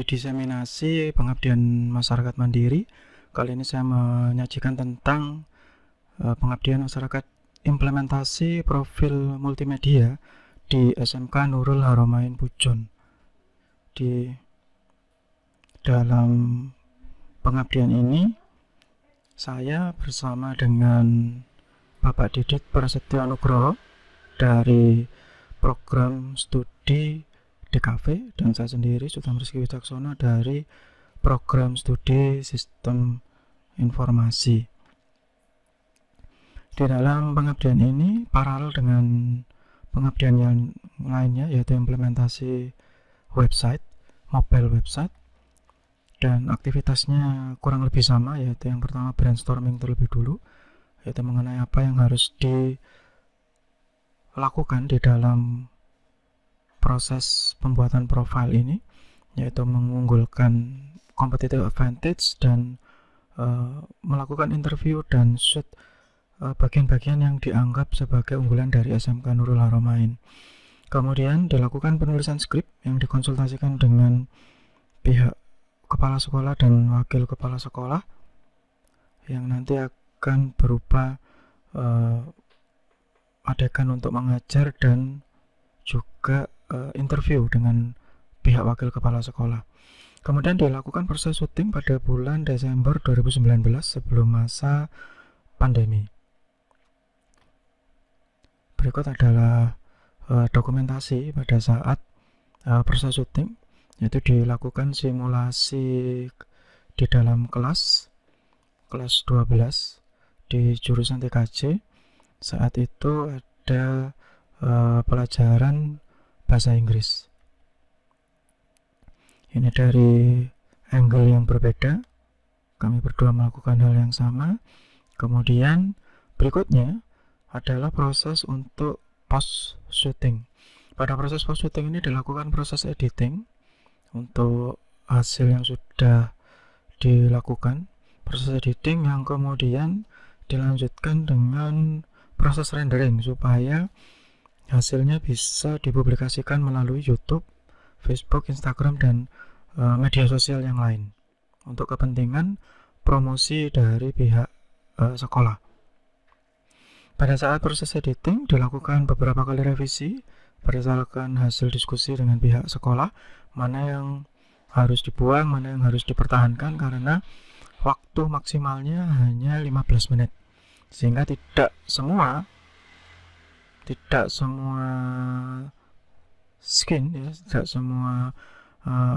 diseminasi pengabdian masyarakat mandiri. Kali ini saya menyajikan tentang pengabdian masyarakat implementasi profil multimedia di SMK Nurul Haramain Pujon. Di dalam pengabdian ini saya bersama dengan Bapak Didit Prasetyo Nugroho dari program studi DKV, dan saya sendiri Sultan Rizky Wicaksono dari program studi sistem informasi. Di dalam pengabdian ini paralel dengan pengabdian yang lainnya, yaitu implementasi website, mobile website, dan aktivitasnya kurang lebih sama, yaitu yang pertama brainstorming terlebih dulu, yaitu mengenai apa yang harus dilakukan di dalam proses pembuatan profil ini, yaitu mengunggulkan competitive advantage dan melakukan interview dan shoot bagian-bagian yang dianggap sebagai unggulan dari SMK Nurul Haramain. Kemudian dilakukan penulisan skrip yang dikonsultasikan dengan pihak kepala sekolah dan wakil kepala sekolah, yang nanti akan berupa adegan untuk mengajar dan juga interview dengan pihak wakil kepala sekolah. Kemudian dilakukan proses syuting pada bulan Desember 2019 sebelum masa pandemi. Berikut adalah dokumentasi pada saat proses syuting, yaitu dilakukan simulasi di dalam kelas 12 di jurusan TKJ. Saat itu ada pelajaran bahasa Inggris. Ini dari angle yang berbeda, kami berdua melakukan hal yang sama. Kemudian berikutnya adalah proses untuk post shooting. Pada proses post shooting ini dilakukan proses editing untuk hasil yang sudah dilakukan, proses editing yang kemudian dilanjutkan dengan proses rendering supaya hasilnya bisa dipublikasikan melalui YouTube, Facebook, Instagram, dan media sosial yang lain untuk kepentingan promosi dari pihak sekolah. Pada saat proses editing dilakukan beberapa kali revisi berdasarkan hasil diskusi dengan pihak sekolah, mana yang harus dibuang, mana yang harus dipertahankan, karena waktu maksimalnya hanya 15 menit, sehingga tidak semua scene ya, tidak semua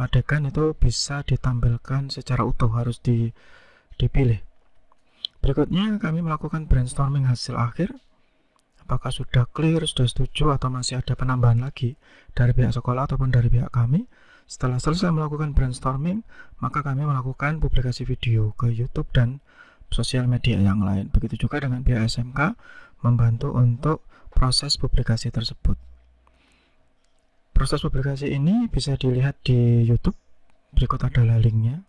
adegan itu bisa ditampilkan secara utuh, harus dipilih. Berikutnya kami melakukan brainstorming hasil akhir, apakah sudah clear, sudah setuju, atau masih ada penambahan lagi dari pihak sekolah ataupun dari pihak kami. Setelah selesai melakukan brainstorming, maka kami melakukan publikasi video ke YouTube dan sosial media yang lain. Begitu juga dengan pihak SMK membantu untuk proses publikasi tersebut. Proses publikasi ini bisa dilihat di YouTube. Berikut adalah linknya.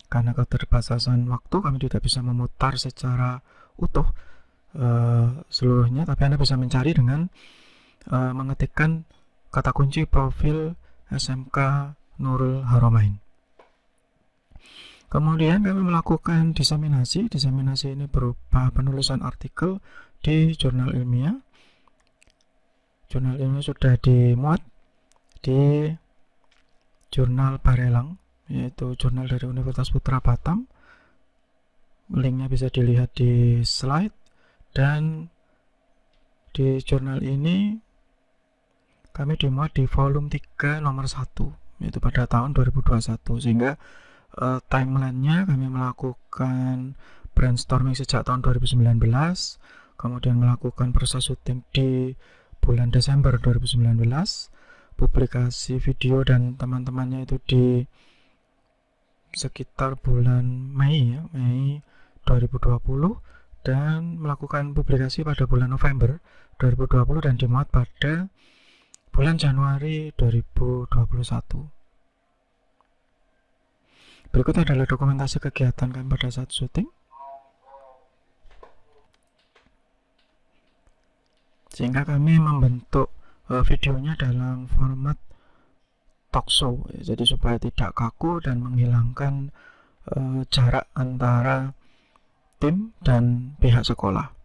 Karena keterbatasan waktu, kami tidak bisa memutar secara utuh seluruhnya, tapi Anda bisa mencari dengan mengetikkan kata kunci profil SMK Nurul Haramain. Kemudian kami melakukan diseminasi. Diseminasi ini berupa penulisan artikel di jurnal ilmiah. Jurnal ilmiah sudah dimuat di jurnal Barelang, yaitu jurnal dari Universitas Putra Batam. Linknya bisa dilihat di slide. Dan di jurnal ini kami dimuat di volume 3 nomor 1, yaitu pada tahun 2021, sehingga timelinenya kami melakukan brainstorming sejak tahun 2019, kemudian melakukan proses syuting di bulan Desember 2019, publikasi video dan teman-temannya itu di sekitar bulan Mei 2020, dan melakukan publikasi pada bulan November 2020 dan dimuat pada bulan Januari 2021. Berikut adalah dokumentasi kegiatan kami pada saat syuting, sehingga kami membentuk videonya dalam format talkshow, jadi supaya tidak kaku dan menghilangkan jarak antara tim dan pihak sekolah.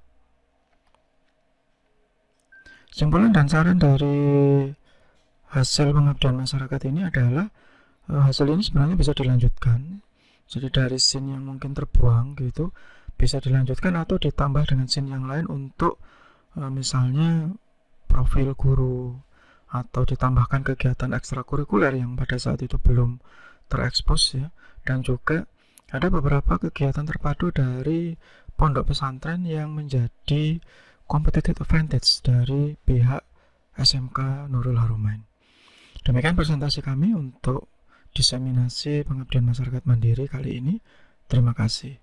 Simpulan dan saran dari hasil pengabdian masyarakat ini adalah hasil ini sebenarnya bisa dilanjutkan. Jadi dari scene yang mungkin terbuang gitu bisa dilanjutkan atau ditambah dengan scene yang lain untuk misalnya profil guru, atau ditambahkan kegiatan ekstrakurikuler yang pada saat itu belum terekspos ya. Dan juga ada beberapa kegiatan terpadu dari pondok pesantren yang menjadi competitive advantage dari pihak SMK Nurul Harumain. Demikian presentasi kami untuk diseminasi pengabdian masyarakat mandiri kali ini. Terima kasih.